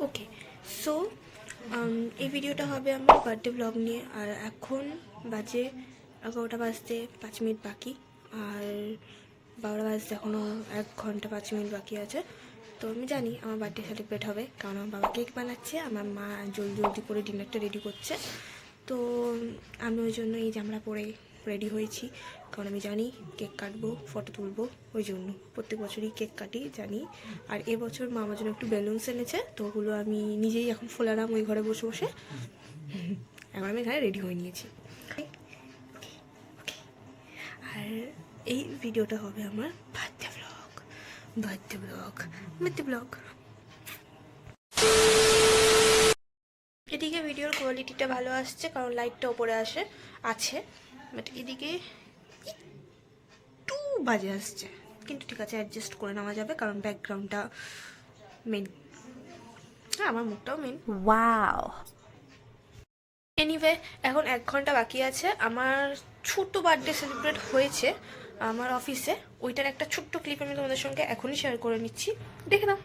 ওকে, so এই ভিডিওটা হবে আমার বার্থডে ব্লগ নিয়ে। আর এখন বাজে 11টা বাজতে 5 মিনিট বাকি, আর 12টা বাজতে এখনও 1 ঘন্টা 5 মিনিট বাকি আছে। তো আমি জানি আমার বার্থডে সেলিব্রেট হবে, কারণ আমার বাবা কেক বানাচ্ছে, আমার মা জলদি জলদি করে ডিনারটা রেডি করছে। তো আমি ওই জন্য এই জামা পরে রেডি হয়েছি, কারণ আমি জানি কেক কাটবো, ফটো তুলবো, ওই জন্য প্রত্যেক বছরই কেক কাটি জানি। আর এবছর মা আমার জন্য একটু বেলুনস এনেছে, তো ওগুলো আমি নিজেই এখন ফোলালাম ওই ঘরে বসে বসে। এখন আমি এখানে রেডি হয়ে নিয়েছি। আর এই ভিডিওটা হবে আমার বার্থডে ব্লগ। এদিকে ভিডিওর কোয়ালিটিটা ভালো আসছে, কারণ লাইটটা ওপরে আছে, বাট এদিকে একটু বাজে আসছে, কিন্তু ঠিক আছে, অ্যাডজাস্ট করে নেওয়া যাবে, কারণ ব্যাকগ্রাউন্ডটা মেন, হ্যাঁ আমার মুখটাও মেন। ওয়াও। এনিওয়ে, এখন 1 ঘন্টা বাকি আছে। আমার ছোট্ট বার্থডে সেলিব্রেট হয়েছে আমার অফিসে, ওইটার একটা ছোট্ট ক্লিপ আমি তোমাদের সঙ্গে এখনই শেয়ার করে নিচ্ছি, দেখে নাও।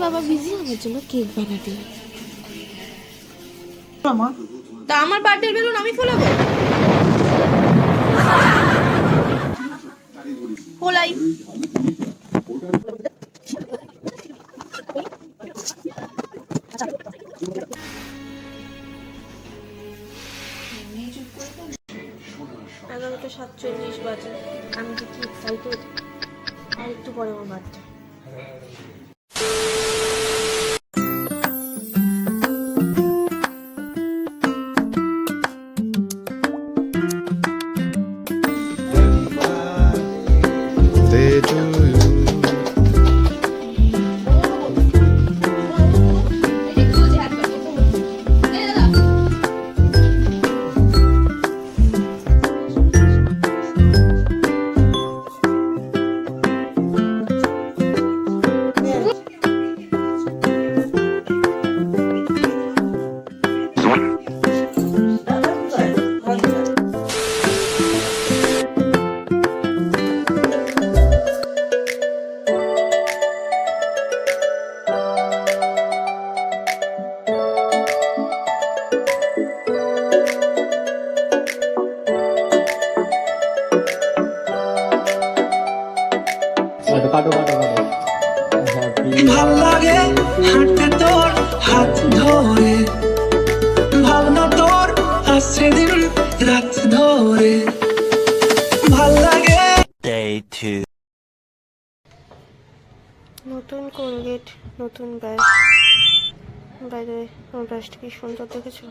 বাবা বিজি আমার জন্য কেক বানাতে। তা আমার বার্থডে বেলুন আমি ফোলাবো? ফোলাই। এগারোটা 47 বাজে, আমি কি এক্সাইটেড। আর একটু পরে আমার বার্থডে। ভাল লাগে হাঁটতে তোর হাত ধরে, ভাবনা তোর আসছে দিন রাত ধরে, ভাল লাগে। Day 2. নতুন কোলগেট, নতুন ব্রাশ। বাইরে আমার ব্রাশটা কি সুন্দর দেখেছো?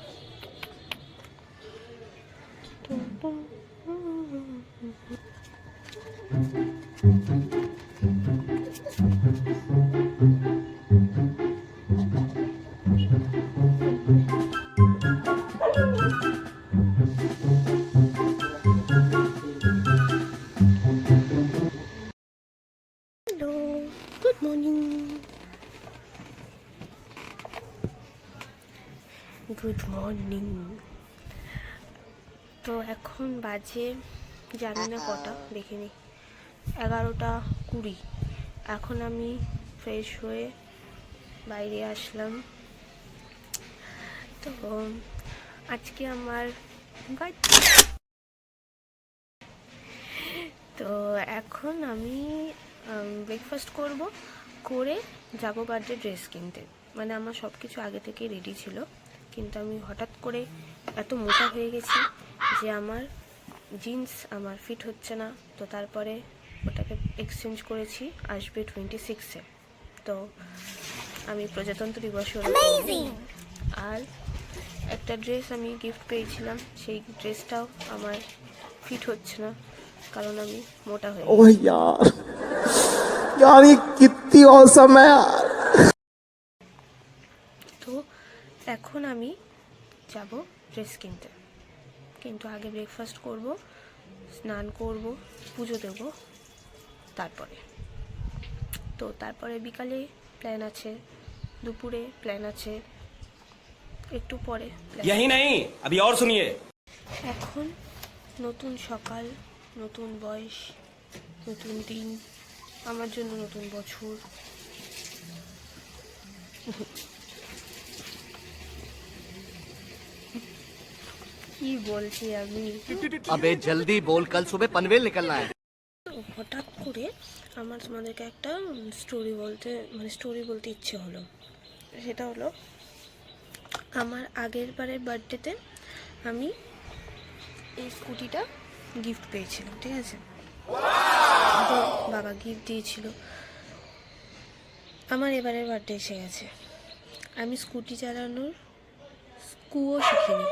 Hello, good morning. তো এখন বাজে জানি না কটা, দেখিনি, 11টা 20। এখন আমি ফ্রেশ হয়ে বাইরে আসলাম। তো আজকে আমার বার্থডে, তো এখন আমি ব্রেকফাস্ট করে যাব বার্থডে ড্রেস কিনতে। মানে আমার সব কিছু আগে থেকে রেডি ছিল, কিন্তু আমি হঠাৎ করে এত মোটা হয়ে গেছি যে আমার জিন্স আমার ফিট হচ্ছে না, তো তারপরে ওটাকে এক্সচেঞ্জ করেছি, আসবে 26-এ। তো আমি প্রজাতন্ত্র দিবসে ওটা পরবো। আর একটা ড্রেস আমি গিফট পেয়েছিলাম, সেই ড্রেসটাও আমার ফিট হচ্ছে না, কারণ আমি মোটা হয়ে ओह यार यार ये कितनी औसम है यार। তো এখন আমি যাব ড্রেস কিনতে, কিন্তু আগে ব্রেকফাস্ট করব, স্নান করব, পুজো দেব, তারপরে তো তারপরে বিকালে প্ল্যান আছে, দুপুরে প্ল্যান আছে, একটু পরে plan यही नहीं अभी और सुनिए। এখন নতুন সকাল, নতুন বয়স, নতুন দিন, আমার জন্য নতুন বছর। কি বলছি আমি? अबे जल्दी बोल, कल सुबह पनवेल निकलना है। হঠাৎ করে আমার তোমাদেরকে একটা স্টোরি বলতে ইচ্ছে হলো। সেটা হলো, আমার আগের বারের বার্থডেতে আমি এই স্কুটিটা গিফট পেয়েছিলাম, ঠিক আছে? তো বাবা গিফট দিয়েছিল। আমার এবারের বার্থডে এসে গেছে, আমি স্কুটি চালানোর স্কুও শিখিনি।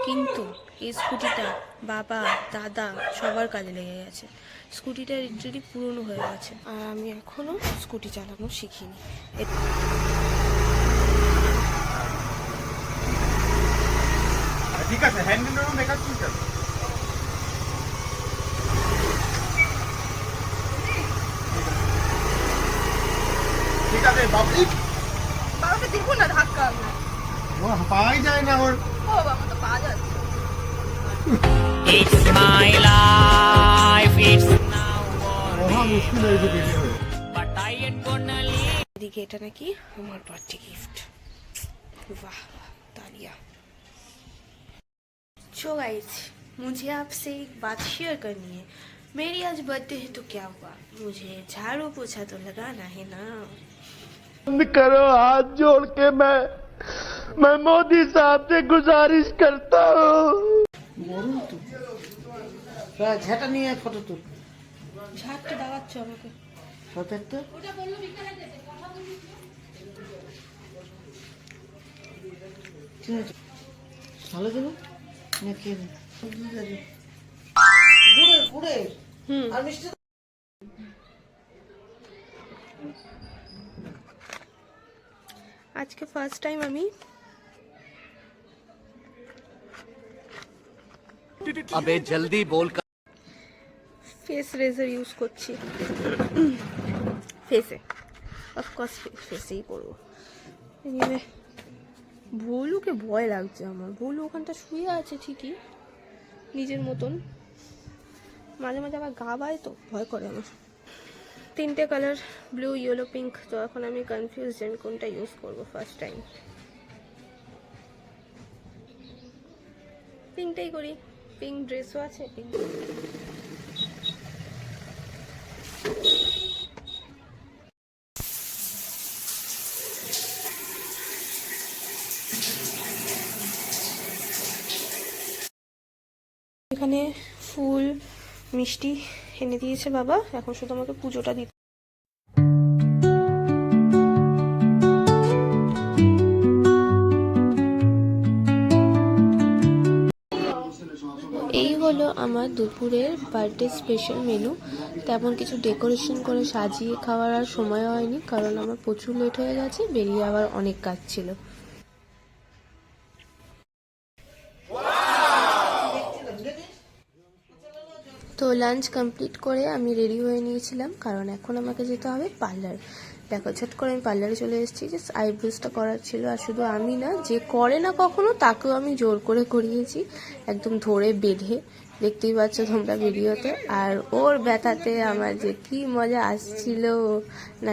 কিন্তু এই স্কুটিটা বাবা, দাদা সবার কাজে লেগে গেছে। স্কুটিটা লিটারালি পুরনো হয়ে গেছে, আর আমি এখনও স্কুটি চালানো শিখিনি। ঠিক আছে, হ্যান্ডেলের মেকআপ ঠিক আছে। ঠিক আছে বাবলি, বাবাকে দেখো না ধাক্কা। ও পাওয়াই যায় না ওর। ও বাবা তো পা যাচ্ছে। It's my life, it's now or মহা মুশকিল হয়েছে বেরিয়ে হয়ে। but I ain't gonna leave. এদিকে এটা নাকি আমার বার্থডে গিফট। वाह तालियां। सो गाइस, मुझे आपसे एक बात शेयर करनी है। मेरी आज बर्थडे है तो क्या हुआ, मुझे झाड़ू पोछा तो लगाना है ना। बंद करो हाथ जोड़ के मैं मोदी साहब से गुजारिश करता हूँ। ঝাঁটা নিয়ে ফটো তুল। ঝাড়তে দাঁড়াচ্ছ আমাকে? সতের তো ভালো দেবো না কে গুড়ে গুড়ে আর মিষ্টি। আজকে ফার্স্ট টাইম আমি अबे जल्दी बोल, ফেস রেজার ইউজ করছি ফেসে। অফকোর্স ফেসেই করবো। এনিওয়ে, ভুলুকে ভয় লাগছে আমার। ভুলু ওখানটা শুয়ে আছে ঠিকই নিজের মতন, মাঝে মাঝে আবার গা বায়, তো ভয় করে আমার। তিনটে কালার, ব্লু, ইয়েলো, পিঙ্ক। তো এখন আমি কনফিউজ যে আমি কোনটা ইউজ করবো ফার্স্ট টাইম। পিঙ্কটাই করি, পিঙ্ক ড্রেসও আছে, পিঙ্ক। এখানে ফুল মিষ্টি এনে দিয়েছে বাবা, এখন শুধু আমাকে পুজোটা দিতে। এই হলো আমার দুপুরের বার্থডে স্পেশাল মেনু। তেমন কিছু ডেকোরেশন করে সাজিয়ে খাওয়ার আর সময় হয়নি, কারণ আমার প্রচুর লেট হয়ে গেছে, বেরিয়ে আবার অনেক কাজ ছিল। তো লাঞ্চ কমপ্লিট করে আমি রেডি হয়ে নিয়েছিলাম, কারণ এখন আমাকে যেতে হবে পার্লার। দেখো, ছোট করে আমি পার্লারে চলে এসেছি, যে আইব্রোসটা করার ছিল। আর শুধু আমি না, যে করে না কখনো তাকেও আমি জোর করে করিয়েছি, একদম ধরে বেঁধে। দেখতেই পাচ্ছ তোমরা ভিডিওতে। আর ওর ব্যথাতে আমার যে কি মজা আসছিল।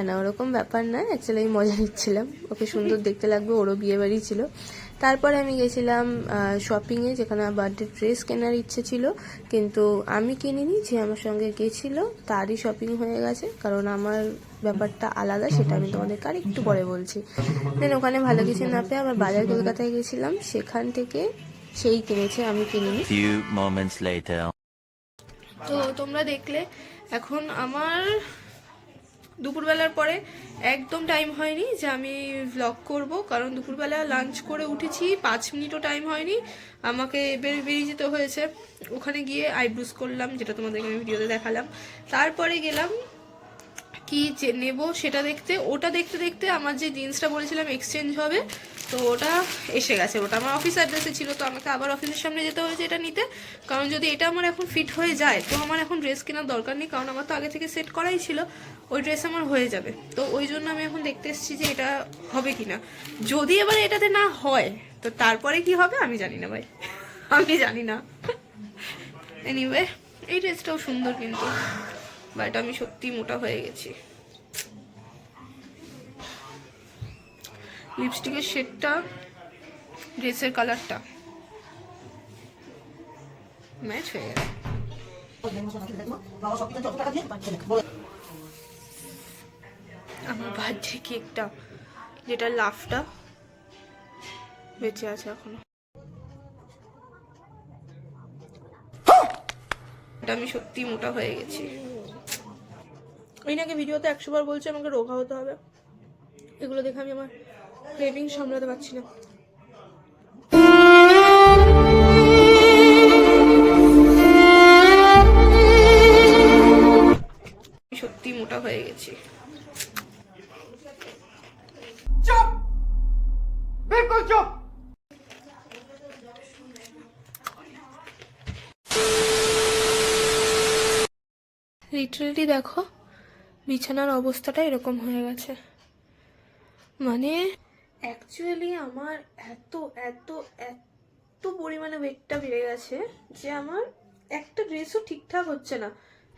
না ওরকম ব্যাপার না, অ্যাকচুয়ালি আমি মজা নিচ্ছিলাম, ওকে সুন্দর দেখতে লাগবে, ওরও বিয়ে বাড়ি ছিল। তারপরে আমি গেছিলাম শপিংয়ে, যেখানে আমার বার্থডে ড্রেস কেনার ইচ্ছে ছিল, কিন্তু আমি কিনিনি, যে আমার সঙ্গে গেছিলো তারই শপিং হয়ে গেছে, কারণ আমার ব্যাপারটা আলাদা, সেটা আমি তোমাদেরকে আর একটু পরে বলছি। দেন ওখানে ভালো কিছু না পেয়ে আবার বাজার কলকাতায় গেছিলাম, সেখান থেকে সেই কিনেছে, আমি কিনিনি। Few moments later. তো তোমরা দেখলে এখন আমার দুপুরবেলার পরে একদম টাইম হয়নি যে আমি ভ্লগ করব, কারণ দুপুরবেলা লাঞ্চ করে উঠেছি, 5 মিনিটও টাইম হয়নি, আমাকে বেরিয়ে যেতে হয়েছে। ওখানে গিয়ে আইব্রোস করলাম, যেটা তোমাদেরকে আমি ভিডিওতে দেখালাম। তারপরে গেলাম কি যে নেব সেটা দেখতে। ওটা দেখতে দেখতে আমার যে জিন্সটা বলেছিলাম এক্সচেঞ্জ হবে, তো ওটা এসে গেছে। ওটা আমার অফিস অ্যাড্রেসে ছিল, তো আমাকে আবার অফিসের সামনে যেতে হয়েছে এটা নিতে, কারণ যদি এটা আমার এখন ফিট হয়ে যায় তো আমার এখন ড্রেস কেনার দরকার নেই, কারণ আমার তো আগে থেকে সেট করাই ছিল, ওই ড্রেস আমার হয়ে যাবে। তো ওই জন্য আমি এখন দেখতে এসেছি যে এটা হবে কিনা। যদি এবার এটাতে না হয় তো তারপরে কি হবে আমি জানি না ভাই, আমি জানি না। এনিওয়ে এই ড্রেসটাও সুন্দর, কিন্তু বাট আমি সত্যি মোটা হয়ে গেছি। লিপস্টিকের শেডটা, ড্রেসের কালারটা ম্যাচ হয়ে গেছে। আমার বার্থডে কেকটা, যেটা লাফটা বেঁচে আছে এখনো, এটা আমি সত্যি মোটা হয়ে গেছি। ওই নাকি ভিডিওতে 100 বার বলছে আমাকে রোগা হতে হবে, এগুলো দেখে আমি আমার ক্রেভিং সামলাতে পারছি না। সত্যি মোটা হয়ে গেছি। चुप बिल्कुल चुप। লিটারেলি দেখো বিছানার অবস্থাটা এরকম হয়ে গেছে। মানে অ্যাকচুয়ালি আমার এত এত এত পরিমাণে ওয়েটটা বেড়ে গেছে যে আমার একটা ড্রেসও ঠিকঠাক হচ্ছে না।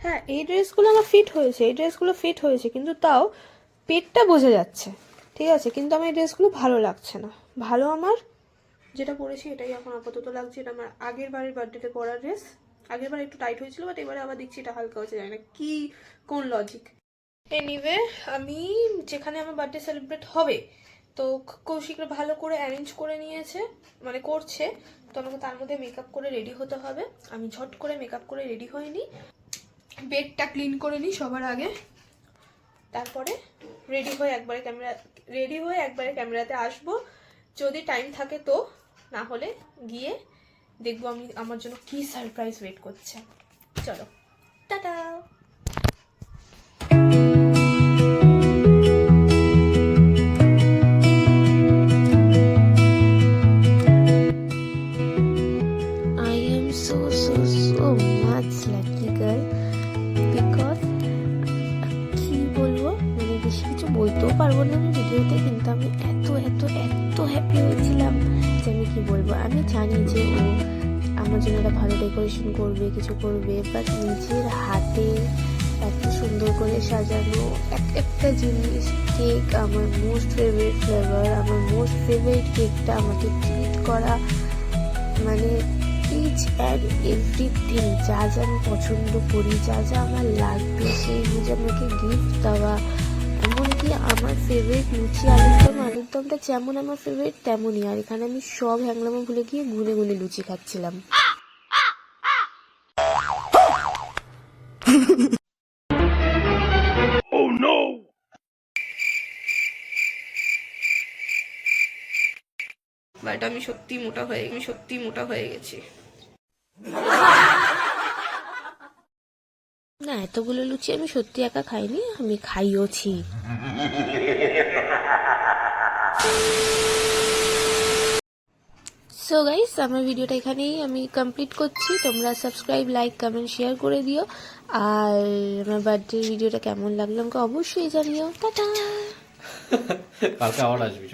হ্যাঁ, এই ড্রেসগুলো আমার ফিট হয়েছে, এই ড্রেসগুলো ফিট হয়েছে, কিন্তু তাও পেটটা বোঝা যাচ্ছে, ঠিক আছে, কিন্তু আমার এই ড্রেসগুলো ভালো লাগছে না। ভালো আমার যেটা পরেছি এটাই এখন আপাতত লাগছে। এটা আমার আগের বারের বার্থডেতে পরা ড্রেস। আগের বার একটু টাইট হয়েছিল, বাট এবারে আবার দেখছি এটা হালকা হচ্ছে, জানি না কি কোন লজিক। এনিওয়ে আমি যেখানে আমার বার্থডে সেলিব্রেট হবে, তো কৌশিকরা ভালো করে অ্যারেঞ্জ করে নিয়েছে, মানে করছে, তো আমাকে তার মধ্যে মেকআপ করে রেডি হতে হবে। আমি ঝট করে মেকআপ করে রেডি হইনি, বেডটা ক্লিন করে নিই সবার আগে, তারপরে রেডি হয়ে একবারে ক্যামেরাতে আসবো, যদি টাইম থাকে তো, না হলে গিয়ে দেখবো আমি আমার জন্য কি সারপ্রাইজ ওয়েট করছে। চলো tata. I am so much lucky girl, because কি বলবো, মানে বেশি কিছু বলতেও পারবো না আমি ভিডিওতে, কিন্তু আমি এত এত এত হ্যাপি হয়েছিলাম যে আমি কি বলবো। আমি জানি যে ও আমার জন্য একটা ভালো ডেকোরেশন করবে, কিছু করবে, বাট নিজের হাতে এত সুন্দর করে সাজানো একটা জিনিস, কেক, আমার মোস্ট ফেভারিট ফ্লেভার, আমার মোস্ট ফেভারিট কেকটা আমাকে ট্রিট করা, মানে ইচ অ্যান্ড এভরিথিং, যা যা আমি পছন্দ করি, যা যা আমার লাগবে সেই বুঝে আমাকে গিফট দেওয়া। এমনকি আমার ফেভারিট লুচি আলুরদমটা যেমন আমার ফেভারিট তেমনই, আর এখানে আমি সব হ্যাংলামো ভুলে গিয়ে গুনে গুনে লুচি খাচ্ছিলাম। বাট আমি সত্যি মোটা হয়ে গেছি। না, এতগুলো লুচি আমি সত্যি একা খাইনি, আমি খাইওছি। সো গাইস, আমার ভিডিওটা এখানেই আমি কমপ্লিট করছি। তোমরা সাবস্ক্রাইব, লাইক, কমেন্ট, শেয়ার করে দিও, আর আমার বার্থডে ভিডিওটা কেমন লাগলো আমাকে অবশ্যই জানিও। টাটা। কালকে আবার আসবি।